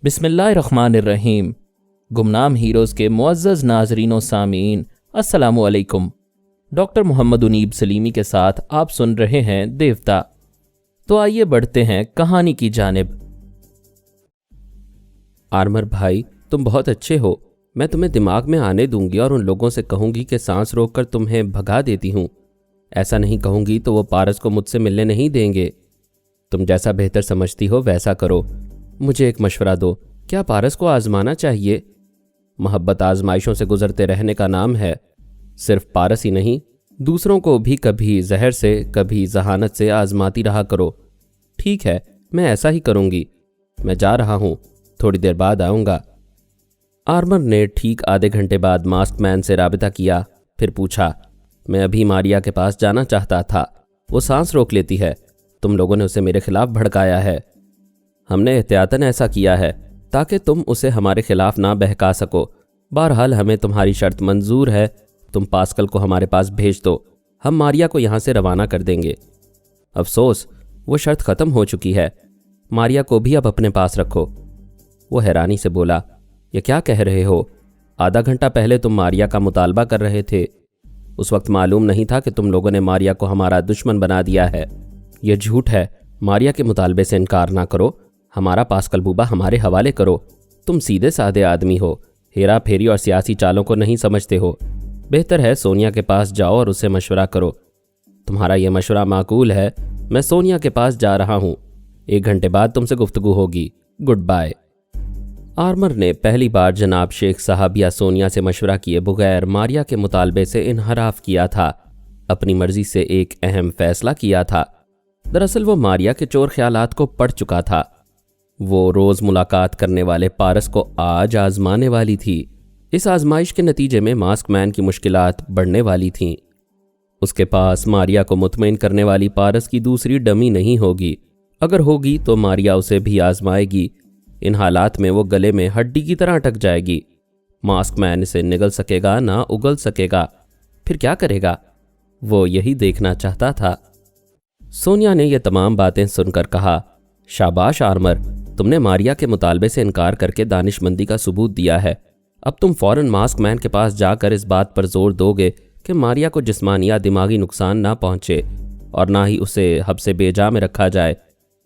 بسم اللہ الرحمن الرحیم۔ گمنام ہیروز کے معزز ناظرین و سامعین، السلام علیکم۔ ڈاکٹر محمد انیب سلیمی کے ساتھ آپ سن رہے ہیں دیوتا۔ تو آئیے بڑھتے ہیں کہانی کی جانب۔ آرمر بھائی، تم بہت اچھے ہو۔ میں تمہیں دماغ میں آنے دوں گی اور ان لوگوں سے کہوں گی کہ سانس روک کر تمہیں بھگا دیتی ہوں۔ ایسا نہیں کہوں گی تو وہ پارس کو مجھ سے ملنے نہیں دیں گے۔ تم جیسا بہتر سمجھتی ہو ویسا کرو۔ مجھے ایک مشورہ دو، کیا پارس کو آزمانا چاہیے؟ محبت آزمائشوں سے گزرتے رہنے کا نام ہے۔ صرف پارس ہی نہیں، دوسروں کو بھی کبھی زہر سے کبھی ذہانت سے آزماتی رہا کرو۔ ٹھیک ہے، میں ایسا ہی کروں گی۔ میں جا رہا ہوں، تھوڑی دیر بعد آؤں گا۔ آرمر نے ٹھیک آدھے گھنٹے بعد ماسک مین سے رابطہ کیا، پھر پوچھا، میں ابھی ماریا کے پاس جانا چاہتا تھا۔ وہ سانس روک لیتی ہے۔ تم لوگوں نے اسے میرے خلاف بھڑکایا ہے۔ ہم نے احتیاطاً ایسا کیا ہے تاکہ تم اسے ہمارے خلاف نہ بہکا سکو۔ بہرحال ہمیں تمہاری شرط منظور ہے۔ تم پاسکل کو ہمارے پاس بھیج دو، ہم ماریا کو یہاں سے روانہ کر دیں گے۔ افسوس، وہ شرط ختم ہو چکی ہے۔ ماریا کو بھی اب اپنے پاس رکھو۔ وہ حیرانی سے بولا، یہ کیا کہہ رہے ہو؟ آدھا گھنٹہ پہلے تم ماریا کا مطالبہ کر رہے تھے۔ اس وقت معلوم نہیں تھا کہ تم لوگوں نے ماریا کو ہمارا دشمن بنا دیا ہے۔ یہ جھوٹ ہے۔ ماریا کے مطالبے سے انکار نہ کرو۔ ہمارا پاسکل بوبا ہمارے حوالے کرو۔ تم سیدھے سادے آدمی ہو، ہیرا پھیری اور سیاسی چالوں کو نہیں سمجھتے ہو۔ بہتر ہے سونیا کے پاس جاؤ اور اسے مشورہ کرو۔ تمہارا یہ مشورہ معقول ہے۔ میں سونیا کے پاس جا رہا ہوں۔ 1 گھنٹے بعد تم سے گفتگو ہوگی۔ Good bye. آرمر نے پہلی بار جناب شیخ صاحب یا سونیا سے مشورہ کیے بغیر ماریا کے مطالبے سے انحراف کیا تھا۔ اپنی مرضی سے ایک اہم فیصلہ کیا تھا۔ دراصل وہ ماریا کے چور خیالات کو پڑھ چکا تھا۔ وہ روز ملاقات کرنے والے پارس کو آج آزمانے والی تھی۔ اس آزمائش کے نتیجے میں ماسک مین کی مشکلات بڑھنے والی تھیں۔ اس کے پاس ماریا کو مطمئن کرنے والی پارس کی دوسری ڈمی نہیں ہوگی۔ اگر ہوگی تو ماریا اسے بھی آزمائے گی۔ ان حالات میں وہ گلے میں ہڈی کی طرح اٹک جائے گی۔ ماسک مین اسے نگل سکے گا نہ اگل سکے گا۔ پھر کیا کرے گا؟ وہ یہی دیکھنا چاہتا تھا۔ سونیا نے یہ تمام باتیں سن کر کہا، شاباش آرمر، تم نے ماریا کے مطالبے سے انکار کر کے دانش مندی کا ثبوت دیا ہے۔ اب تم فوراً ماسک مین کے پاس جا کر اس بات پر زور دو گے کہ ماریا کو جسمانی یا دماغی نقصان نہ پہنچے اور نہ ہی اسے حبس بے جا میں رکھا جائے،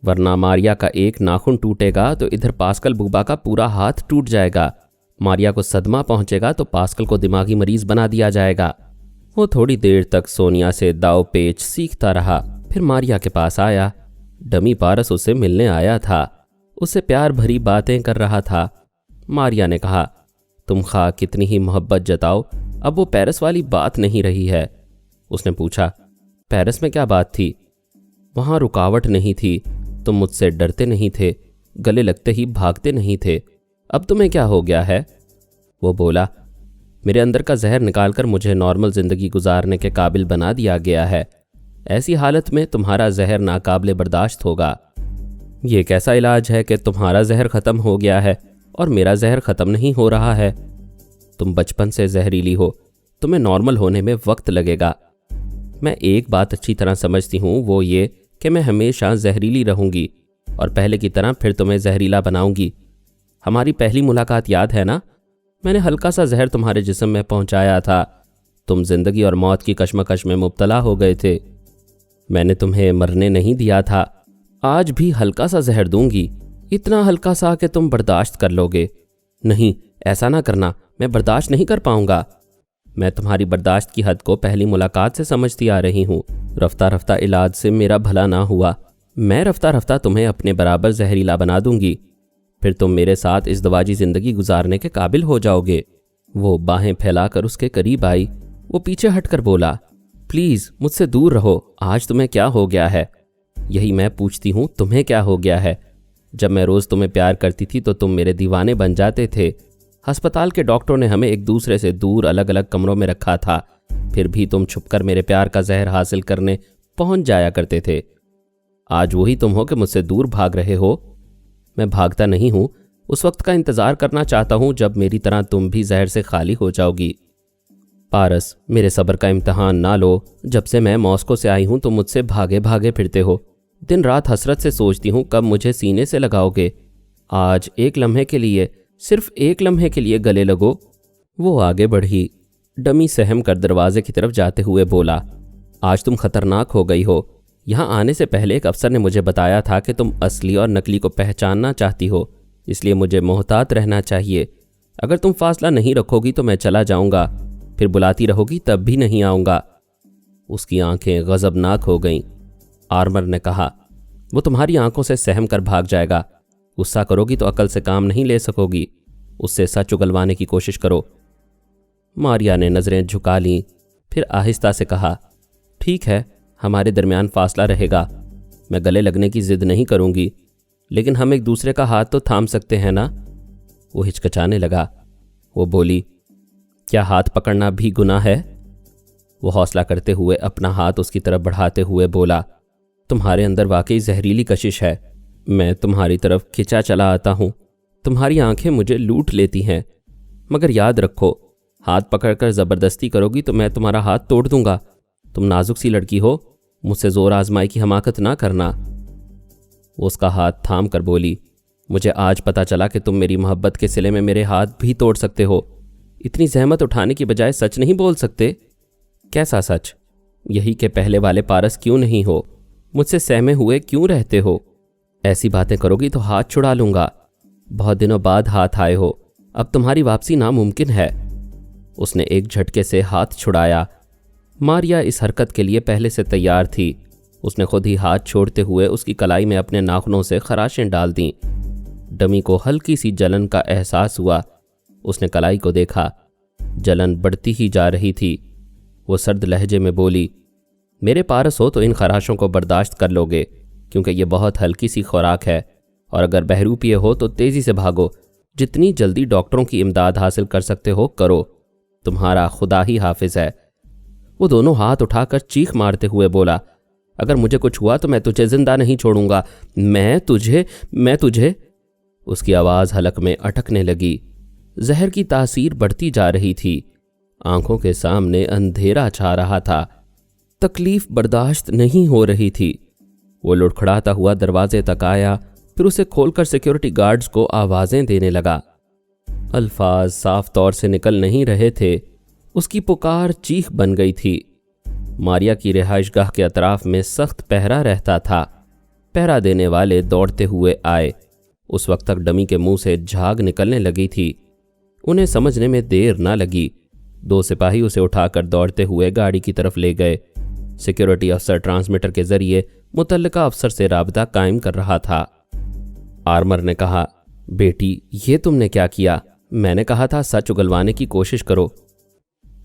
ورنہ ماریا کا ایک ناخن ٹوٹے گا تو ادھر پاسکل بوبا کا پورا ہاتھ ٹوٹ جائے گا۔ ماریا کو صدمہ پہنچے گا تو پاسکل کو دماغی مریض بنا دیا جائے گا۔ وہ تھوڑی دیر تک سونیا سے داؤ پیچ سیکھتا رہا، پھر ماریا کے پاس آیا۔ ڈمی پارس اسے ملنے آیا تھا، اس سے پیار بھری باتیں کر رہا تھا۔ ماریا نے کہا، تم خواہ کتنی ہی محبت جتاؤ، اب وہ پیرس والی بات نہیں رہی ہے۔ اس نے پوچھا، پیرس میں کیا بات تھی؟ وہاں رکاوٹ نہیں تھی، تم مجھ سے ڈرتے نہیں تھے، گلے لگتے ہی بھاگتے نہیں تھے۔ اب تمہیں کیا ہو گیا ہے؟ وہ بولا، میرے اندر کا زہر نکال کر مجھے نارمل زندگی گزارنے کے قابل بنا دیا گیا ہے۔ ایسی حالت میں تمہارا زہر ناقابل برداشت ہوگا۔ یہ کیسا علاج ہے کہ تمہارا زہر ختم ہو گیا ہے اور میرا زہر ختم نہیں ہو رہا ہے؟ تم بچپن سے زہریلی ہو، تمہیں نارمل ہونے میں وقت لگے گا۔ میں ایک بات اچھی طرح سمجھتی ہوں، وہ یہ کہ میں ہمیشہ زہریلی رہوں گی اور پہلے کی طرح پھر تمہیں زہریلا بناؤں گی۔ ہماری پہلی ملاقات یاد ہے نا؟ میں نے ہلکا سا زہر تمہارے جسم میں پہنچایا تھا۔ تم زندگی اور موت کی کشمکش میں مبتلا ہو گئے تھے۔ میں نے تمہیں مرنے نہیں دیا تھا۔ آج بھی ہلکا سا زہر دوں گی، اتنا ہلکا سا کہ تم برداشت کر لو گے۔ نہیں، ایسا نہ کرنا، میں برداشت نہیں کر پاؤں گا۔ میں تمہاری برداشت کی حد کو پہلی ملاقات سے سمجھتی آ رہی ہوں۔ رفتہ رفتہ علاج سے میرا بھلا نہ ہوا۔ میں رفتہ رفتہ تمہیں اپنے برابر زہریلا بنا دوں گی، پھر تم میرے ساتھ ازدواجی زندگی گزارنے کے قابل ہو جاؤ گے۔ وہ باہیں پھیلا کر اس کے قریب آئی۔ وہ پیچھے ہٹ کر بولا، پلیز مجھ سے دور رہو، آج تمہیں کیا ہو گیا ہے؟ یہی میں پوچھتی ہوں، تمہیں کیا ہو گیا ہے؟ جب میں روز تمہیں پیار کرتی تھی تو تم میرے دیوانے بن جاتے تھے۔ ہسپتال کے ڈاکٹروں نے ہمیں ایک دوسرے سے دور الگ الگ کمروں میں رکھا تھا، پھر بھی تم چھپ کر میرے پیار کا زہر حاصل کرنے پہنچ جایا کرتے تھے۔ آج وہی تم ہو کہ مجھ سے دور بھاگ رہے ہو۔ میں بھاگتا نہیں ہوں، اس وقت کا انتظار کرنا چاہتا ہوں جب میری طرح تم بھی زہر سے خالی ہو جاؤ گی۔ پارس، میرے صبر کا امتحان نہ لو۔ جب سے میں ماسکو سے آئی ہوں تم مجھ سے بھاگے بھاگے پھرتے ہو۔ دن رات حسرت سے سوچتی ہوں کب مجھے سینے سے لگاؤ گے۔ آج ایک لمحے کے لیے، صرف ایک لمحے کے لیے گلے لگو۔ وہ آگے بڑھی۔ ڈمی سہم کر دروازے کی طرف جاتے ہوئے بولا، آج تم خطرناک ہو گئی ہو۔ یہاں آنے سے پہلے ایک افسر نے مجھے بتایا تھا کہ تم اصلی اور نکلی کو پہچاننا چاہتی ہو، اس لیے مجھے محتاط رہنا چاہیے۔ اگر تم فاصلہ نہیں رکھو گی تو میں چلا جاؤں گا، پھر بلاتی رہو گی تب بھی نہیں آؤں گا۔ اس کی آنکھیں غضبناک ہو گئیں۔ آرمر نے کہا، وہ تمہاری آنکھوں سے سہم کر بھاگ جائے گا۔ غصہ کرو گی تو عقل سے کام نہیں لے سکو گی۔ اس سے سچ اگلوانے کی کوشش کرو۔ ماریا نے نظریں جھکا لیں، پھر آہستہ سے کہا، ٹھیک ہے، ہمارے درمیان فاصلہ رہے گا۔ میں گلے لگنے کی ضد نہیں کروں گی، لیکن ہم ایک دوسرے کا ہاتھ تو تھام سکتے ہیں نا؟ وہ ہچکچانے لگا۔ وہ بولی، کیا ہاتھ پکڑنا بھی گناہ ہے؟ وہ حوصلہ کرتے ہوئے اپنا ہاتھ اس کی طرف بڑھاتے ہوئے بولا، تمہارے اندر واقعی زہریلی کشش ہے۔ میں تمہاری طرف کھنچا چلا آتا ہوں، تمہاری آنکھیں مجھے لوٹ لیتی ہیں، مگر یاد رکھو، ہاتھ پکڑ کر زبردستی کرو گی تو میں تمہارا ہاتھ توڑ دوں گا۔ تم نازک سی لڑکی ہو، مجھ سے زور آزمائی کی حماقت نہ کرنا۔ وہ اس کا ہاتھ تھام کر بولی، مجھے آج پتہ چلا کہ تم میری محبت کے صلے میں میرے ہاتھ بھی توڑ سکتے ہو۔ اتنی زحمت اٹھانے کی بجائے سچ نہیں بول سکتے؟ کیسا سچ؟ یہی کہ پہلے والے پارس کیوں نہیں ہو، مجھ سے سہمے ہوئے کیوں رہتے ہو؟ ایسی باتیں کرو گی تو ہاتھ چھڑا لوں گا۔ بہت دنوں بعد ہاتھ آئے ہو، اب تمہاری واپسی ناممکن ہے۔ اس نے ایک جھٹکے سے ہاتھ چھڑایا۔ ماریا اس حرکت کے لیے پہلے سے تیار تھی۔ اس نے خود ہی ہاتھ چھوڑتے ہوئے اس کی کلائی میں اپنے ناخنوں سے خراشیں ڈال دیں۔ ڈمی کو ہلکی سی جلن کا احساس ہوا۔ اس نے کلائی کو دیکھا، جلن بڑھتی ہی جا رہی تھی۔ وہ سرد لہجے میں بولی، میرے پارس ہو تو ان خراشوں کو برداشت کر لو گے، کیونکہ یہ بہت ہلکی سی خوراک ہے، اور اگر بہروپیے ہو تو تیزی سے بھاگو، جتنی جلدی ڈاکٹروں کی امداد حاصل کر سکتے ہو کرو، تمہارا خدا ہی حافظ ہے۔ وہ دونوں ہاتھ اٹھا کر چیخ مارتے ہوئے بولا، اگر مجھے کچھ ہوا تو میں تجھے زندہ نہیں چھوڑوں گا، میں تجھے۔ اس کی آواز حلق میں اٹکنے لگی۔ زہر کی تاثیر بڑھتی جا رہی تھی۔ آنکھوں کے سامنے اندھیرا چھا رہا تھا۔ تکلیف برداشت نہیں ہو رہی تھی۔ وہ لڑکھڑاتا ہوا دروازے تک آیا، پھر اسے کھول کر سیکیورٹی گارڈز کو آوازیں دینے لگا۔ الفاظ صاف طور سے نکل نہیں رہے تھے۔ اس کی پکار چیخ بن گئی تھی۔ ماریا کی رہائش گاہ کے اطراف میں سخت پہرا رہتا تھا۔ پہرا دینے والے دوڑتے ہوئے آئے۔ اس وقت تک ڈمی کے منہ سے جھاگ نکلنے لگی تھی۔ انہیں سمجھنے میں دیر نہ لگی۔ 2 سپاہی اسے اٹھا کر دوڑتے ہوئے گاڑی کی طرف لے گئے۔ سیکیورٹی افسر ٹرانسمیٹر کے ذریعے متعلقہ افسر سے رابطہ قائم کر رہا تھا۔ آرمر نے کہا، بیٹی یہ تم نے کیا کیا؟ میں نے کہا تھا سچ اگلوانے کی کوشش کرو۔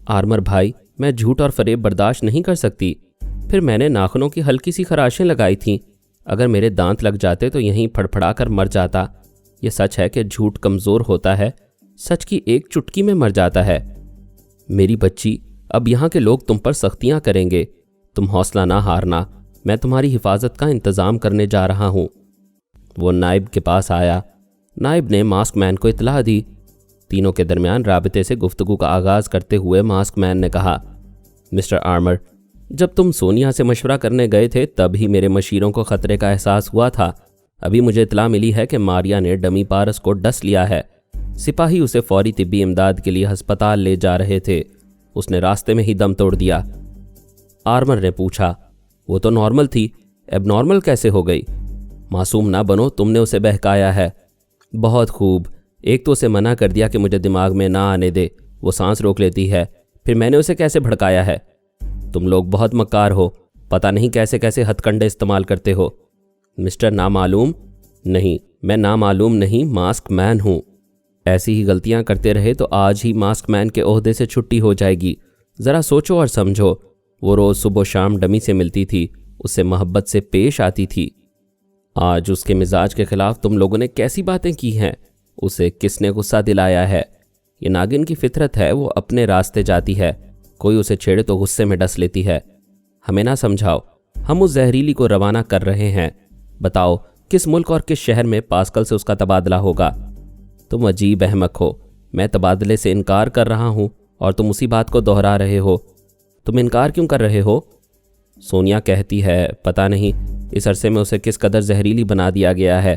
آرمر بھائی، میں جھوٹ اور فریب برداشت نہیں کر سکتی۔ پھر میں نے ناخنوں کی ہلکی سی خراشیں لگائی تھیں۔ اگر میرے دانت لگ جاتے تو یہیں پھڑپھڑا کر مر جاتا۔ یہ سچ ہے کہ جھوٹ کمزور ہوتا ہے، سچ کی ایک چٹکی میں مر جاتا ہے۔ میری بچی، اب یہاں کے لوگ تم پر سختیاں کریں گے، تم حوصلہ نہ ہارنا، میں تمہاری حفاظت کا انتظام کرنے جا رہا ہوں۔ وہ نائب کے پاس آیا۔ نائب نے ماسک مین کو اطلاع دی۔ تینوں کے درمیان رابطے سے گفتگو کا آغاز کرتے ہوئے ماسک مین نے کہا، مسٹر آرمر، جب تم سونیا سے مشورہ کرنے گئے تھے تب ہی میرے مشیروں کو خطرے کا احساس ہوا تھا۔ ابھی مجھے اطلاع ملی ہے کہ ماریا نے ڈمی پارس کو ڈس لیا ہے۔ سپاہی اسے فوری طبی امداد کے لیے ہسپتال لے جا رہے تھے۔ اس نے راستے میں ہی دم توڑ دیا۔ آرمر نے پوچھا، وہ تو نارمل تھی، اب نارمل کیسے ہو گئی؟ معصوم نہ بنو، تم نے اسے بہکایا ہے۔ بہت خوب، ایک تو اسے منع کر دیا کہ مجھے دماغ میں نہ آنے دے، وہ سانس روک لیتی ہے، پھر میں نے اسے کیسے بھڑکایا ہے؟ تم لوگ بہت مکار ہو، پتہ نہیں کیسے کیسے ہتھ کنڈے استعمال کرتے ہو۔ مسٹر نامعلوم؟ نہیں، میں نامعلوم نہیں، ماسک مین ہوں۔ ایسی ہی غلطیاں کرتے رہے تو آج ہی ماسک مین کے عہدے سے چھٹی ہو جائے گی۔ ذرا سوچو اور سمجھو۔ وہ روز صبح و شام ڈمی سے ملتی تھی، اس سے محبت سے پیش آتی تھی۔ آج اس کے مزاج کے خلاف تم لوگوں نے کیسی باتیں کی ہیں؟ اسے کس نے غصہ دلایا ہے؟ یہ ناگن کی فطرت ہے، وہ اپنے راستے جاتی ہے، کوئی اسے چھیڑے تو غصے میں ڈس لیتی ہے۔ ہمیں نہ سمجھاؤ، ہم اس زہریلی کو روانہ کر رہے ہیں۔ بتاؤ کس ملک اور کس شہر میں پاسکل سے اس کا تبادلہ ہوگا؟ تم عجیب احمق ہو، میں تبادلے سے انکار کر رہا ہوں اور تم اسی بات کو دہرا رہے ہو۔ تم انکار کیوں کر رہے ہو؟ سونیا کہتی ہے، پتہ نہیں اس عرصے میں اسے کس قدر زہریلی بنا دیا گیا ہے،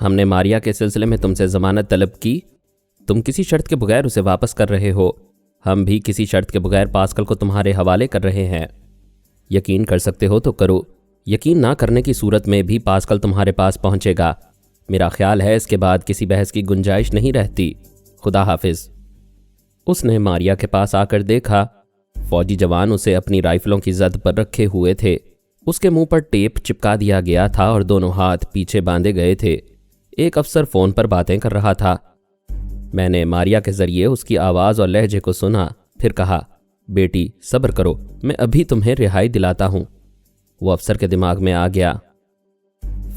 ہم نے ماریا کے سلسلے میں تم سے ضمانت طلب کی، تم کسی شرط کے بغیر اسے واپس کر رہے ہو، ہم بھی کسی شرط کے بغیر پاسکل کو تمہارے حوالے کر رہے ہیں۔ یقین کر سکتے ہو تو کرو، یقین نہ کرنے کی صورت میں بھی پاسکل تمہارے پاس پہنچے گا۔ میرا خیال ہے اس کے بعد کسی بحث کی گنجائش نہیں رہتی۔ خدا حافظ۔ اس نے ماریا کے پاس آ کر دیکھا، فوجی جوان اسے اپنی رائفلوں کی زد پر رکھے ہوئے تھے، اس کے منہ پر ٹیپ چپکا دیا گیا تھا اور دونوں ہاتھ پیچھے باندھے گئے تھے۔ ایک افسر فون پر باتیں کر رہا تھا۔ میں نے ماریا کے ذریعے اس کی آواز اور لہجے کو سنا، پھر کہا، بیٹی صبر کرو، میں ابھی تمہیں رہائی دلاتا ہوں۔ وہ افسر کے دماغ میں آ گیا۔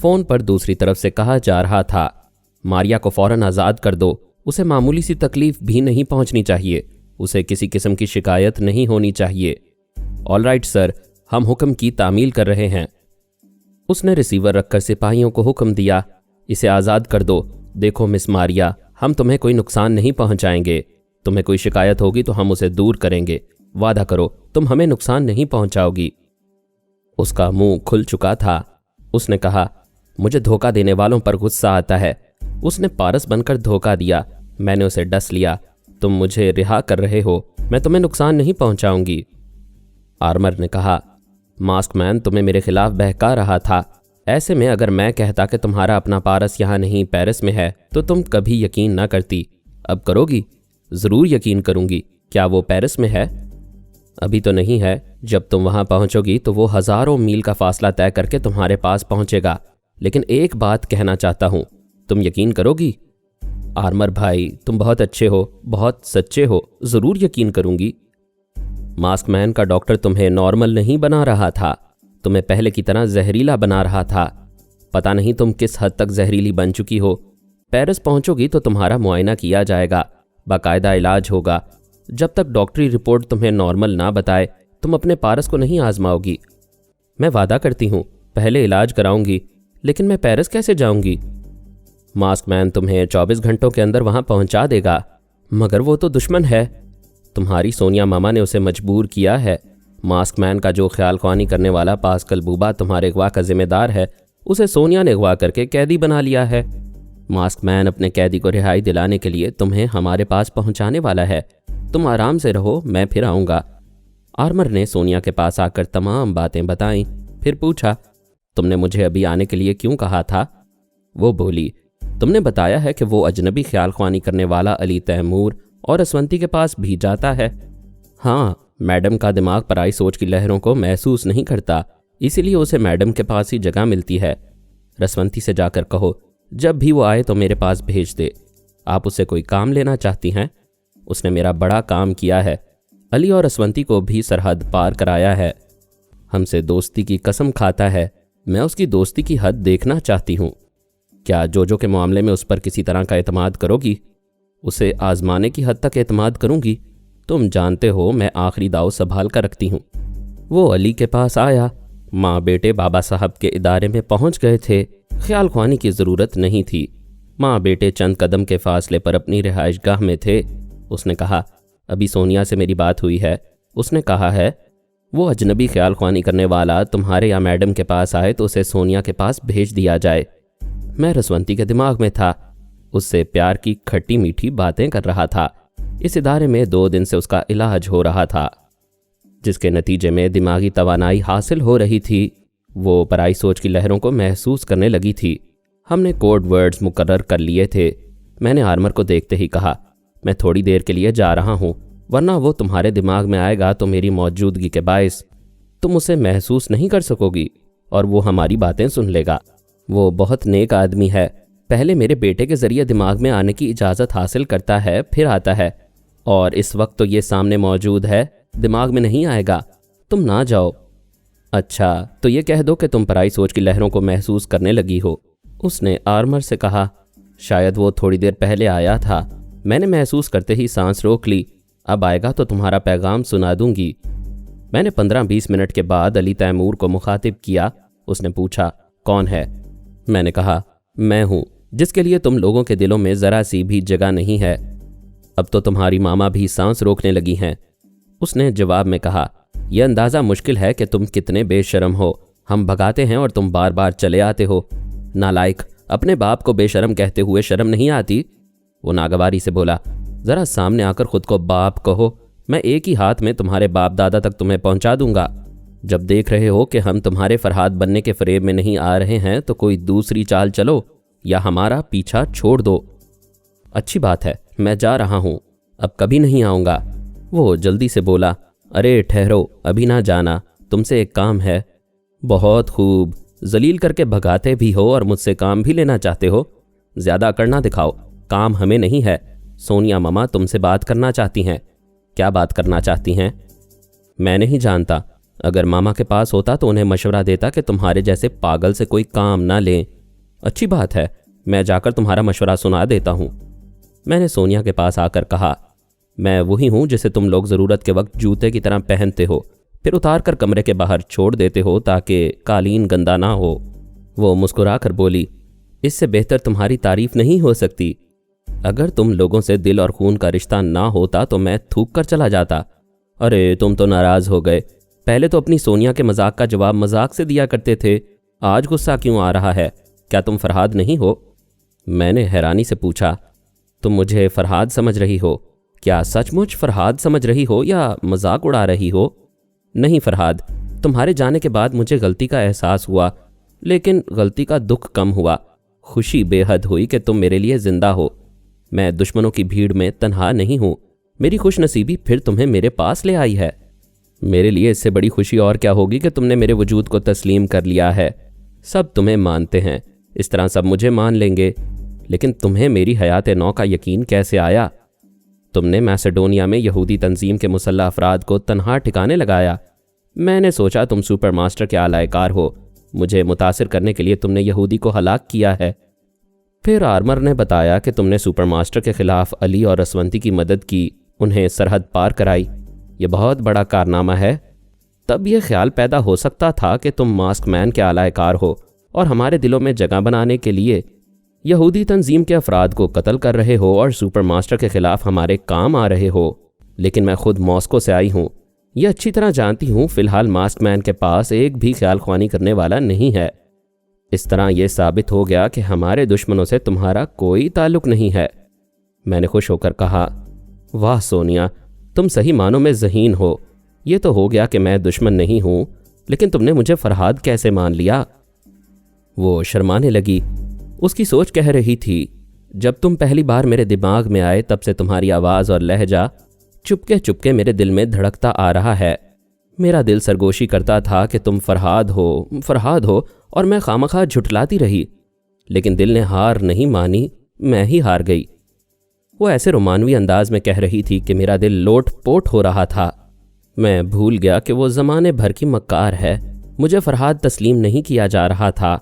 فون پر دوسری طرف سے کہا جا رہا تھا، ماریا کو فوراً آزاد کر دو، اسے معمولی سی تکلیف بھی نہیں پہنچنی چاہیے، اسے کسی قسم کی شکایت نہیں ہونی چاہیے۔ آل رائٹ سر، ہم حکم کی تعمیل کر رہے ہیں۔ اس نے ریسیور رکھ کر سپاہیوں کو حکم دیا، اسے آزاد کر دو۔ دیکھو مس ماریا، ہم تمہیں کوئی نقصان نہیں پہنچائیں گے، تمہیں کوئی شکایت ہوگی تو ہم اسے دور کریں گے، وعدہ کرو تم ہمیں نقصان نہیں پہنچاؤ گی۔ اس کا منہ کھل چکا تھا۔ اس نے کہا، مجھے دھوکہ دینے والوں پر غصہ آتا ہے۔ اس نے پارس بن کر دھوکہ دیا، میں نے اسے ڈس لیا۔ تم مجھے رہا کر رہے ہو، میں تمہیں نقصان نہیں پہنچاؤں گی۔ آرمر نے کہا، ماسک مین تمہیں میرے خلاف بہکا رہا تھا، ایسے میں اگر میں کہتا کہ تمہارا اپنا پارس یہاں نہیں پیرس میں ہے تو تم کبھی یقین نہ کرتی، اب کرو گی؟ ضرور یقین کروں گی۔ کیا وہ پیرس میں ہے؟ ابھی تو نہیں ہے، جب تم وہاں پہنچو گی تو وہ ہزاروں میل کا فاصلہ طے کر کے تمہارے پاس پہنچے گا۔ لیکن ایک بات کہنا چاہتا ہوں، تم یقین کرو گی؟ آرمر بھائی تم بہت اچھے ہو، بہت سچے ہو، ضرور یقین کروں گی۔ ماسک مین کا ڈاکٹر تمہیں نارمل نہیں بنا رہا تھا، تمہیں پہلے کی طرح زہریلا بنا رہا تھا۔ پتہ نہیں تم کس حد تک زہریلی بن چکی ہو۔ پیرس پہنچو گی تو تمہارا معائنہ کیا جائے گا، باقاعدہ علاج ہوگا۔ جب تک ڈاکٹری رپورٹ تمہیں نارمل نہ بتائے تم اپنے پارس کو نہیں آزماؤ گی۔ میں وعدہ کرتی ہوں پہلے علاج کراؤں گی، لیکن میں پیرس کیسے جاؤں گی؟ ماسک مین تمہیں 24 گھنٹوں کے اندر وہاں پہنچا دے گا، مگر وہ تو دشمن ہے۔ تمہاری سونیا ماما نے اسے مجبور کیا ہے۔ ماسک مین کا جو خیال خوانی کرنے والا پاسکل بوبا تمہارے اغوا کا ذمہ دار ہے، اسے سونیا نے اغوا کر کے قیدی بنا لیا ہے۔ ماسک مین اپنے قیدی کو رہائی دلانے کے لیے تمہیں ہمارے پاس پہنچانے والا ہے۔ تم آرام سے رہو، میں پھر آؤں گا۔ آرمر نے سونیا کے پاس آ کر تمام باتیں بتائیں، پھر پوچھا، تم نے مجھے ابھی آنے کے لیے کیوں کہا تھا؟ وہ بولی، تم نے بتایا ہے کہ وہ اجنبی خیال خوانی کرنے والا علی تیمور اور اسونتی کے پاس بھی جاتا ہے۔ ہاں، میڈم کا دماغ پرائی سوچ کی لہروں کو محسوس نہیں کرتا، اسی لیے اسے میڈم کے پاس ہی جگہ ملتی ہے۔ رسونتی سے جا کر کہو جب بھی وہ آئے تو میرے پاس بھیج دے۔ آپ اس سے کوئی کام لینا چاہتی ہیں؟ اس نے میرا بڑا کام کیا ہے، علی اور اسونتی کو بھی سرحد پار کرایا ہے۔ ہم سے دوستی کی قسم کھاتا ہے، میں اس کی دوستی کی حد دیکھنا چاہتی ہوں۔ کیا جو کے معاملے میں اس پر کسی طرح کا اعتماد کرو گی؟ اسے آزمانے کی حد تک اعتماد کروں گی، تم جانتے ہو میں آخری داؤ سنبھال کر رکھتی ہوں۔ وہ علی کے پاس آیا، ماں بیٹے بابا صاحب کے ادارے میں پہنچ گئے تھے، خیال خوانی کی ضرورت نہیں تھی۔ ماں بیٹے چند قدم کے فاصلے پر اپنی رہائش گاہ میں تھے۔ اس نے کہا، ابھی سونیا سے میری بات ہوئی ہے، اس نے کہا ہے وہ اجنبی خیال خوانی کرنے والا تمہارے یا میڈم کے پاس آئے تو اسے سونیا کے پاس بھیج دیا جائے۔ میں رسونتی کے دماغ میں تھا، اس سے پیار کی کھٹی میٹھی باتیں کر رہا تھا۔ اس ادارے میں 2 دن سے اس کا علاج ہو رہا تھا، جس کے نتیجے میں دماغی توانائی حاصل ہو رہی تھی۔ وہ پرائی سوچ کی لہروں کو محسوس کرنے لگی تھی۔ ہم نے کوڈ ورڈز مقرر کر لیے تھے۔ میں نے آرمر کو دیکھتے ہی کہا، میں تھوڑی دیر کے لیے جا رہا ہوں، ورنہ وہ تمہارے دماغ میں آئے گا تو میری موجودگی کے باعث تم اسے محسوس نہیں کر سکو گی اور وہ ہماری باتیں سن لے گا۔ وہ بہت نیک آدمی ہے، پہلے میرے بیٹے کے ذریعے دماغ میں آنے کی اجازت حاصل کرتا ہے، پھر آتا ہے، اور اس وقت تو یہ سامنے موجود ہے، دماغ میں نہیں آئے گا۔ تم نہ جاؤ۔ اچھا تو یہ کہہ دو کہ تم پرائی سوچ کی لہروں کو محسوس کرنے لگی ہو۔ اس نے آرمر سے کہا، شاید وہ تھوڑی دیر پہلے آیا تھا، میں نے محسوس کرتے ہی سانس روک لی، اب آئے گا تو تمہارا پیغام سنا دوں گی۔ میں نے 15-20 منٹ کے بعد علی تیمور کو مخاطب کیا۔ اس نے پوچھا، کون ہے؟ میں نے کہا، میں ہوں، جس کے لیے تم لوگوں کے دلوں میں ذرا سی بھی جگہ نہیں ہے۔ اب تو تمہاری ماما بھی سانس روکنے لگی ہیں۔ اس نے جواب میں کہا، یہ اندازہ مشکل ہے کہ تم کتنے بے شرم ہو، ہم بھگاتے ہیں اور تم بار بار چلے آتے ہو۔ نالائق، اپنے باپ کو بے شرم کہتے ہوئے شرم نہیں آتی؟ وہ ناگواری سے بولا، ذرا سامنے آ کر خود کو باپ کہو، میں ایک ہی ہاتھ میں تمہارے باپ دادا تک تمہیں پہنچا دوں گا۔ جب دیکھ رہے ہو کہ ہم تمہارے فرہاد بننے کے فریب میں نہیں آ رہے ہیں تو کوئی دوسری چال چلو یا ہمارا پیچھا چھوڑ دو۔ اچھی بات ہے، میں جا رہا ہوں، اب کبھی نہیں آؤں گا۔ وہ جلدی سے بولا، ارے ٹھہرو، ابھی نہ جانا، تم سے ایک کام ہے۔ بہت خوب، ذلیل کر کے بھگاتے بھی ہو اور مجھ سے کام بھی لینا چاہتے ہو، زیادہ اکڑ نہ دکھاؤ، کام ہمیں نہیں ہے، سونیا ماما تم سے بات کرنا چاہتی ہیں۔ کیا بات کرنا چاہتی ہیں؟ میں نہیں جانتا، اگر ماما کے پاس ہوتا تو انہیں مشورہ دیتا کہ تمہارے جیسے پاگل سے کوئی کام نہ لیں۔ اچھی بات ہے، میں جا کر تمہارا مشورہ سنا دیتا ہوں۔ میں نے سونیا کے پاس آ کر کہا، میں وہی ہوں جسے تم لوگ ضرورت کے وقت جوتے کی طرح پہنتے ہو، پھر اتار کر کمرے کے باہر چھوڑ دیتے ہو تاکہ قالین گندا نہ ہو۔ وہ مسکرا کر بولی، اس سے بہتر تمہاری تعریف نہیں ہو سکتی۔ اگر تم لوگوں سے دل اور خون کا رشتہ نہ ہوتا تو میں تھوک کر چلا جاتا۔ ارے تم تو ناراض ہو گئے، پہلے تو اپنی سونیا کے مذاق کا جواب مذاق سے دیا کرتے تھے، آج غصہ کیوں آ رہا ہے؟ کیا تم فرہاد نہیں ہو؟ میں نے حیرانی سے پوچھا، تم مجھے فرہاد سمجھ رہی ہو؟ کیا سچ مچ فرہاد سمجھ رہی ہو یا مذاق اڑا رہی ہو؟ نہیں فرہاد، تمہارے جانے کے بعد مجھے غلطی کا احساس ہوا، لیکن غلطی کا دکھ کم ہوا، خوشی بے حد ہوئی کہ تم میرے لیے زندہ ہو۔ میں دشمنوں کی بھیڑ میں تنہا نہیں ہوں، میری خوش نصیبی پھر تمہیں میرے پاس لے آئی ہے۔ میرے لیے اس سے بڑی خوشی اور کیا ہوگی کہ تم نے میرے وجود کو تسلیم کر لیا ہے۔ سب تمہیں مانتے ہیں، اس طرح سب مجھے مان لیں گے، لیکن تمہیں میری حیات نو کا یقین کیسے آیا؟ تم نے میسیڈونیا میں یہودی تنظیم کے مسلح افراد کو تنہا ٹھکانے لگایا۔ میں نے سوچا تم سپر ماسٹر کے اعلی کار ہو، مجھے متاثر کرنے کے لیے تم نے یہودی کو ہلاک کیا ہے۔ پھر آرمر نے بتایا کہ تم نے سپر ماسٹر کے خلاف علی اور رسونتی کی مدد کی، انہیں سرحد پار کرائی، یہ بہت بڑا کارنامہ ہے۔ تب یہ خیال پیدا ہو سکتا تھا کہ تم ماسک مین کے اعلی کار ہو اور ہمارے دلوں میں جگہ بنانے کے لیے یہودی تنظیم کے افراد کو قتل کر رہے ہو اور سپر ماسٹر کے خلاف ہمارے کام آ رہے ہو۔ لیکن میں خود ماسکو سے آئی ہوں، یہ اچھی طرح جانتی ہوں، فی الحال ماسک مین کے پاس ایک بھی خیال خوانی کرنے والا نہیں ہے۔ اس طرح یہ ثابت ہو گیا کہ ہمارے دشمنوں سے تمہارا کوئی تعلق نہیں ہے۔ میں نے خوش ہو کر کہا، واہ سونیا، تم صحیح معنوں میں ذہین ہو۔ یہ تو ہو گیا کہ میں دشمن نہیں ہوں، لیکن تم نے مجھے فرہاد کیسے مان لیا؟ وہ شرمانے لگی، اس کی سوچ کہہ رہی تھی، جب تم پہلی بار میرے دماغ میں آئے تب سے تمہاری آواز اور لہجہ چپکے چپکے میرے دل میں دھڑکتا آ رہا ہے۔ میرا دل سرگوشی کرتا تھا کہ تم فرہاد ہو اور میں خامخواہ جھٹلاتی رہی، لیکن دل نے ہار نہیں مانی، میں ہی ہار گئی۔ وہ ایسے رومانوی انداز میں کہہ رہی تھی کہ میرا دل لوٹ پوٹ ہو رہا تھا۔ میں بھول گیا کہ وہ زمانے بھر کی مکار ہے، مجھے فرہاد تسلیم نہیں کیا جا رہا تھا۔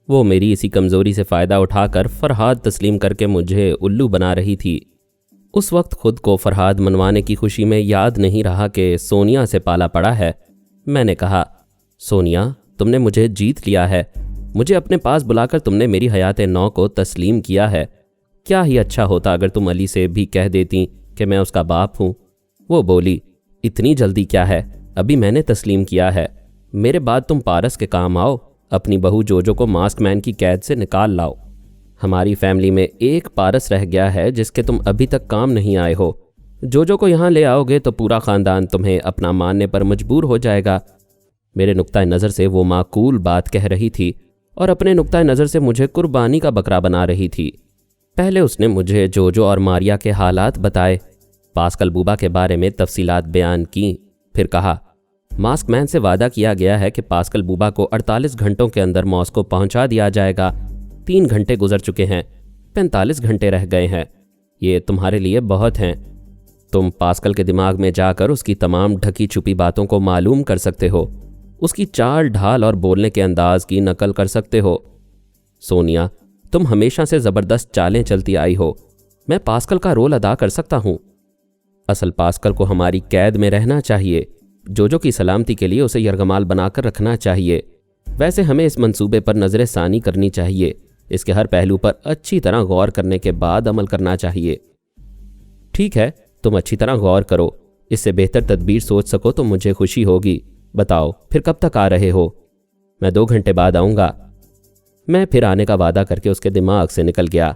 وہ میری اسی کمزوری سے فائدہ اٹھا کر فرہاد تسلیم کر کے مجھے الو بنا رہی تھی۔ اس وقت خود کو فرہاد منوانے کی خوشی میں یاد نہیں رہا کہ سونیا سے پالا پڑا ہے۔ میں نے کہا، سونیا تم نے مجھے جیت لیا ہے، مجھے اپنے پاس بلا کر تم نے میری حیات نو کو تسلیم کیا ہے۔ کیا ہی اچھا ہوتا اگر تم علی سے بھی کہہ دیتی کہ میں اس کا باپ ہوں۔ وہ بولی، اتنی جلدی کیا ہے، ابھی میں نے تسلیم کیا ہے، میرے بعد تم پارس کے کام آؤ، اپنی بہو جوجو کو ماسک مین کی قید سے نکال لاؤ۔ ہماری فیملی میں ایک پارس رہ گیا ہے جس کے تم ابھی تک کام نہیں آئے ہو، جوجو کو یہاں لے آؤ گے تو پورا خاندان تمہیں اپنا ماننے پر مجبور ہو جائے گا۔ میرے نقطۂ نظر سے وہ معقول بات کہہ رہی تھی اور اپنے نقطۂ نظر سے مجھے قربانی کا بکرا بنا رہی تھی۔ پہلے اس نے مجھے جوجو اور ماریا کے حالات بتائے، پاسکل بوبا کے بارے میں تفصیلات بیان کی، پھر کہا، ماسک مین سے وعدہ کیا گیا ہے کہ پاسکل بوبا کو 48 گھنٹوں کے اندر ماسکو پہنچا دیا جائے گا۔ 3 گھنٹے گزر چکے ہیں، 45 گھنٹے رہ گئے ہیں، یہ تمہارے لیے بہت ہیں۔ تم پاسکل کے دماغ میں جا کر اس کی تمام ڈھکی چھپی باتوں کو معلوم کر سکتے ہو، اس کی چال ڈھال اور بولنے کے انداز کی نقل کر سکتے ہو۔ سونیا تم ہمیشہ سے زبردست چالیں چلتی آئی ہو، میں پاسکل کا رول ادا کر سکتا ہوں۔ اصل پاسکل کو ہماری قید میں رہنا چاہیے، جوجو کی سلامتی کے لیے اسے یرغمال بنا کر رکھنا چاہیے۔ ویسے ہمیں اس منصوبے پر نظر ثانی کرنی چاہیے، اس کے ہر پہلو پر اچھی طرح غور کرنے کے بعد عمل کرنا چاہیے۔ ٹھیک ہے، تم اچھی طرح غور کرو، اس سے بہتر تدبیر سوچ سکو تو مجھے خوشی ہوگی۔ بتاؤ پھر کب تک آ رہے ہو؟ میں 2 گھنٹے بعد آؤں گا۔ میں پھر آنے کا وعدہ کر کے اس کے دماغ سے نکل گیا۔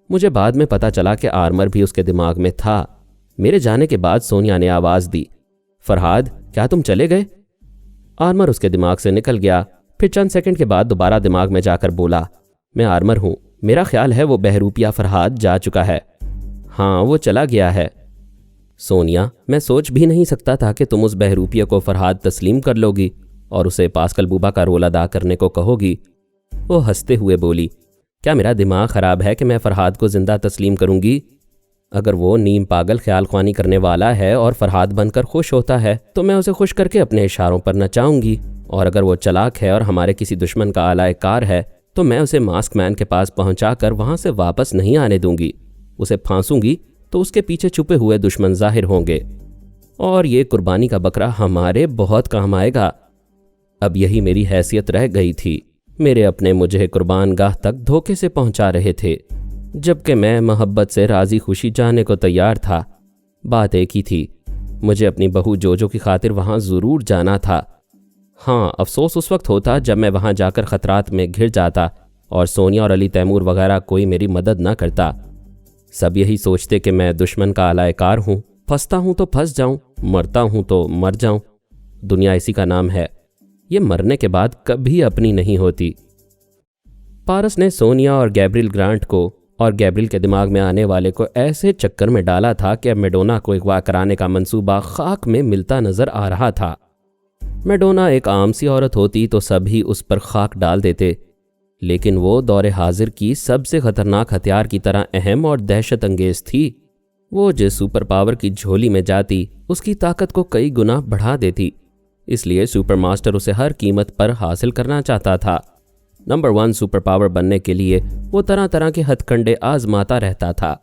مجھے بعد میں پتہ چلا کہ آرمر بھی اس کے دماغ میں تھا۔ میرے جانے کے بعد سونیا نے آواز دی، فرحاد کیا تم چلے گئے؟ آرمر اس کے دماغ سے نکل گیا۔ پھر چند سیکنڈ کے بعد دوبارہ دماغ میں جا کر بولا، میں آرمر ہوں، میرا خیال ہے وہ بہروپیہ فرحاد جا چکا ہے۔ ہاں وہ چلا گیا ہے۔ سونیا، میں سوچ بھی نہیں سکتا تھا کہ تم اس بہروپیہ کو فرحاد تسلیم کر لو گی اور اسے پاسکل بوبا کا رول ادا کرنے کو کہو گی۔ وہ ہنستے ہوئے بولی، کیا میرا دماغ خراب ہے کہ میں فرحاد کو زندہ تسلیم کروں گی؟ اگر وہ نیم پاگل خیال خوانی کرنے والا ہے اور فرحاد بن کر خوش ہوتا ہے تو میں اسے خوش کر کے اپنے اشاروں پر نچاؤں گی، اور اگر وہ چلاک ہے اور ہمارے کسی دشمن کا آلائے کار ہے تو میں اسے ماسک مین کے پاس پہنچا کر وہاں سے واپس نہیں آنے دوں گی۔ اسے پھانسوں گی تو اس کے پیچھے چھپے ہوئے دشمن ظاہر ہوں گے اور یہ قربانی کا بکرا ہمارے بہت کام آئے گا۔ اب یہی میری حیثیت رہ گئی تھی۔ میرے اپنے مجھے قربان گاہ تک دھوکے سے پہنچا رہے تھے، جبکہ میں محبت سے راضی خوشی جانے کو تیار تھا۔ بات ایک ہی تھی، مجھے اپنی بہو جوجو کی خاطر وہاں ضرور جانا تھا۔ ہاں، افسوس اس وقت ہوتا جب میں وہاں جا کر خطرات میں گھر جاتا اور سونیا اور علی تیمور وغیرہ کوئی میری مدد نہ کرتا۔ سب یہی سوچتے کہ میں دشمن کا آلائے کار ہوں، پھنستا ہوں تو پھنس جاؤں، مرتا ہوں تو مر جاؤں۔ دنیا اسی کا نام ہے، یہ مرنے کے بعد کبھی اپنی نہیں ہوتی۔ پارس نے سونیا اور گیبریل گرانٹ کو اور گیبریل کے دماغ میں آنے والے کو ایسے چکر میں ڈالا تھا کہ اب میڈونا کو اغوا کرانے کا منصوبہ خاک میں ملتا نظر آ رہا تھا۔ میڈونا ایک عام سی عورت ہوتی تو سبھی اس پر خاک ڈال دیتے، لیکن وہ دور حاضر کی سب سے خطرناک ہتھیار کی طرح اہم اور دہشت انگیز تھی۔ وہ جس سپر پاور کی جھولی میں جاتی اس کی طاقت کو کئی گنا بڑھا دیتی، اس لیے سپر ماسٹر اسے ہر قیمت پر حاصل کرنا چاہتا تھا۔ نمبر 1 سپر پاور بننے کے لیے وہ طرح طرح کے ہتھ کنڈے آزماتا رہتا تھا۔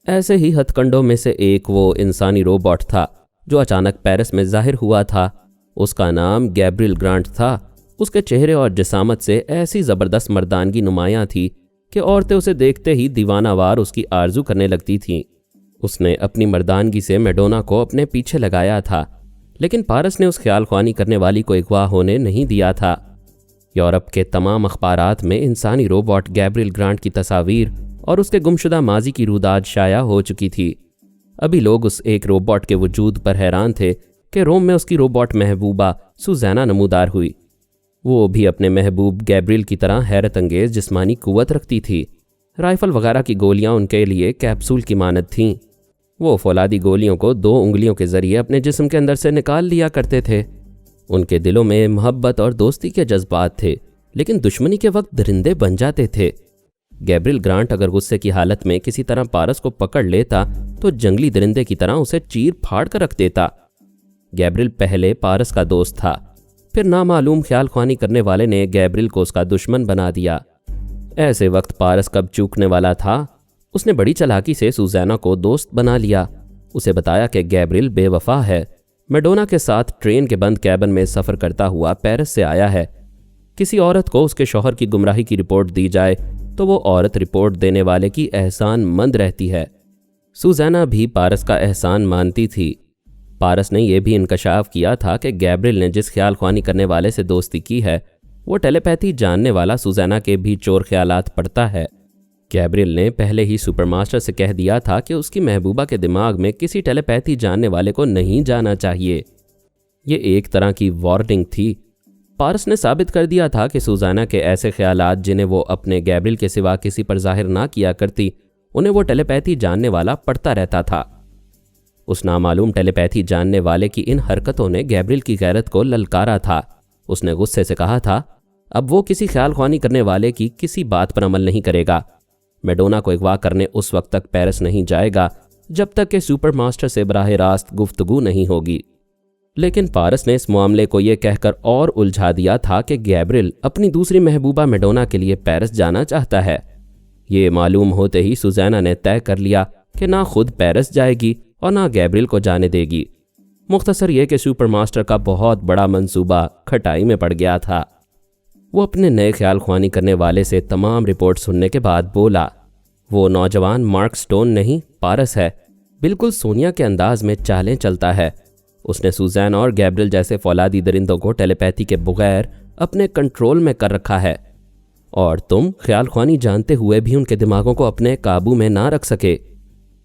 ایسے ہی ہتھ کنڈوں میں سے ایک وہ انسانی روبوٹ تھا جو اچانک پیرس میں ظاہر ہوا تھا۔ اس کا نام گیبریل گرانٹ تھا۔ اس کے چہرے اور جسامت سے ایسی زبردست مردانگی نمایاں تھی کہ عورتیں اسے دیکھتے ہی دیوانہ وار اس کی آرزو کرنے لگتی تھیں۔ اس نے اپنی مردانگی سے میڈونا کو اپنے پیچھے لگایا تھا، لیکن پارس نے اس خیال خوانی کرنے والی کو اغوا ہونے نہیں دیا تھا۔ یورپ کے تمام اخبارات میں انسانی روبوٹ گیبریل گرانٹ کی تصاویر اور اس کے گمشدہ ماضی کی روداد شائع ہو چکی تھی۔ ابھی لوگ اس ایک روبوٹ کے وجود پر حیران تھے کہ روم میں اس کی روبوٹ محبوبہ سوزینا نمودار ہوئی۔ وہ بھی اپنے محبوب گیبریل کی طرح حیرت انگیز جسمانی قوت رکھتی تھی۔ رائفل وغیرہ کی گولیاں ان کے لیے کیپسول کی مانند تھیں۔ وہ فولادی گولیوں کو 2 انگلیوں کے ذریعے اپنے جسم کے اندر سے نکال لیا کرتے تھے۔ ان کے دلوں میں محبت اور دوستی کے جذبات تھے، لیکن دشمنی کے وقت درندے بن جاتے تھے۔ گیبریل گرانٹ اگر غصے کی حالت میں کسی طرح پارس کو پکڑ لیتا تو جنگلی درندے کی طرح اسے چیر پھاڑ کر رکھ دیتا۔ گیبریل پہلے پارس کا دوست تھا، پھر نامعلوم خیال خوانی کرنے والے نے گیبریل کو اس کا دشمن بنا دیا۔ ایسے وقت پارس کب چوکنے والا تھا؟ اس نے بڑی چلاکی سے سوزینا کو دوست بنا لیا۔ اسے بتایا کہ گیبریل بے وفا ہے، میڈونا کے ساتھ ٹرین کے بند کیبن میں سفر کرتا ہوا پیرس سے آیا ہے۔ کسی عورت کو اس کے شوہر کی گمراہی کی رپورٹ دی جائے تو وہ عورت رپورٹ دینے والے کی احسان مند رہتی ہے۔ سوزینا بھی پارس کا احسان مانتی تھی۔ پارس نے یہ بھی انکشاف کیا تھا کہ گیبریل نے جس خیال خوانی کرنے والے سے دوستی کی ہے وہ ٹیلی پیتھی جاننے والا سوزینا کے بھی چور خیالات پڑھتا ہے۔ گیبریل نے پہلے ہی سپر ماسٹر سے کہہ دیا تھا کہ اس کی محبوبہ کے دماغ میں کسی ٹیلی پیتھی جاننے والے کو نہیں جانا چاہیے۔ یہ ایک طرح کی وارننگ تھی۔ پارس نے ثابت کر دیا تھا کہ سوزینا کے ایسے خیالات جنہیں وہ اپنے گیبریل کے سوا کسی پر ظاہر نہ کیا کرتی، انہیں وہ ٹیلی پیتھی جاننے والا پڑھتا رہتا تھا۔ اس نامعلوم ٹیلی پیتھی جاننے والے کی ان حرکتوں نے گیبریل کی غیرت کو للکارا تھا۔ اس نے غصے سے کہا تھا، اب وہ کسی خیال خوانی کرنے والے کی کسی بات پر عمل نہیں کرے گا۔ میڈونا کو اغوا کرنے اس وقت تک پیرس نہیں جائے گا جب تک کہ سپر ماسٹر سے براہ راست گفتگو نہیں ہوگی۔ لیکن پارس نے اس معاملے کو یہ کہہ کر اور الجھا دیا تھا کہ گیبریل اپنی دوسری محبوبہ میڈونا کے لیے پیرس جانا چاہتا ہے۔ یہ معلوم ہوتے ہی سوزینا نے طے کر لیا کہ نہ خود پیرس جائے گی اور نہ گیبریل کو جانے دے گی۔ مختصر یہ کہ سپر ماسٹر کا بہت بڑا منصوبہ کھٹائی میں پڑ گیا تھا۔ وہ اپنے نئے خیال خوانی کرنے والے سے تمام رپورٹ سننے کے بعد بولا، وہ نوجوان مارک سٹون نہیں، پارس ہے، بالکل سونیا کے انداز میں چالیں چلتا ہے۔ اس نے سوزین اور گیبریل جیسے فولادی درندوں کو ٹیلی پیتھی کے بغیر اپنے کنٹرول میں کر رکھا ہے۔ اور تم خیال خوانی جانتے ہوئے بھی ان کے دماغوں کو اپنے قابو میں نہ رکھ سکے۔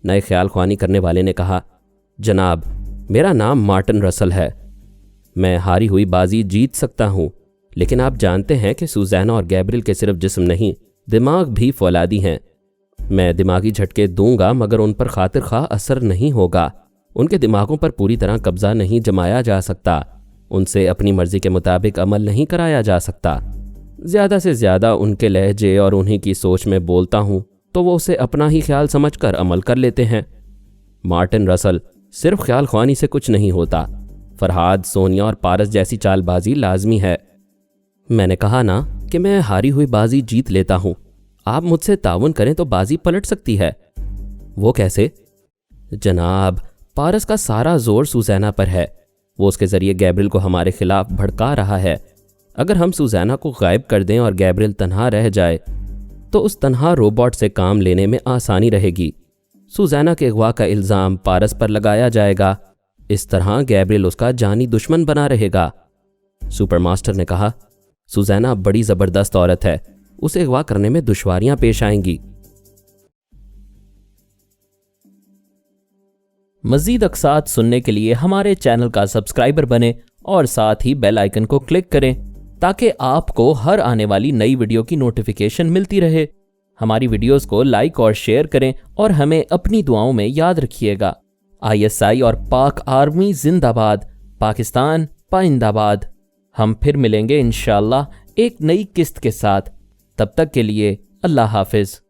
نئے خیال خوانی کرنے والے نے کہا، جناب میرا نام مارٹن رسل ہے، میں ہاری ہوئی بازی جیت سکتا ہوں، لیکن آپ جانتے ہیں کہ سوزینا اور گیبریل کے صرف جسم نہیں دماغ بھی فولادی ہیں۔ میں دماغی جھٹکے دوں گا مگر ان پر خاطر خواہ اثر نہیں ہوگا، ان کے دماغوں پر پوری طرح قبضہ نہیں جمایا جا سکتا، ان سے اپنی مرضی کے مطابق عمل نہیں کرایا جا سکتا۔ زیادہ سے زیادہ ان کے لہجے اور انہی کی سوچ میں بولتا ہوں تو وہ اسے اپنا ہی خیال سمجھ کر عمل کر لیتے ہیں۔ مارٹن رسل، صرف خیال خوانی سے کچھ نہیں ہوتا، فرہاد، سونیا اور پارس جیسی چال بازی لازمی ہے۔ میں نے کہا نا کہ میں ہاری ہوئی بازی جیت لیتا ہوں، آپ مجھ سے تعاون کریں تو بازی پلٹ سکتی ہے۔ وہ کیسے؟ جناب پارس کا سارا زور سوزینا پر ہے، وہ اس کے ذریعے گیبریل کو ہمارے خلاف بھڑکا رہا ہے۔ اگر ہم سوزینا کو غائب کر دیں اور گیبریل تنہا رہ جائے تو اس تنہا روبوٹ سے کام لینے میں آسانی رہے گی۔ سوزینا کے اغوا کا الزام پارس پر لگایا جائے گا، اس طرح گیبریل اس کا جانی دشمن بنا رہے گا۔ سپر ماسٹر نے کہا، سوزینا بڑی زبردست عورت ہے، اسے اغوا کرنے میں دشواریاں پیش آئیں گی۔ مزید اقساط سننے کے لیے ہمارے چینل کا سبسکرائبر بنیں اور ساتھ ہی بیل آئیکن کو کلک کریں تاکہ آپ کو ہر آنے والی نئی ویڈیو کی نوٹیفیکیشن ملتی رہے۔ ہماری ویڈیوز کو لائک اور شیئر کریں اور ہمیں اپنی دعاؤں میں یاد رکھیے گا۔ ISI اور پاک آرمی زندہ باد، پاکستان پائندہ باد۔ ہم پھر ملیں گے انشاءاللہ ایک نئی قسط کے ساتھ، تب تک کے لیے اللہ حافظ۔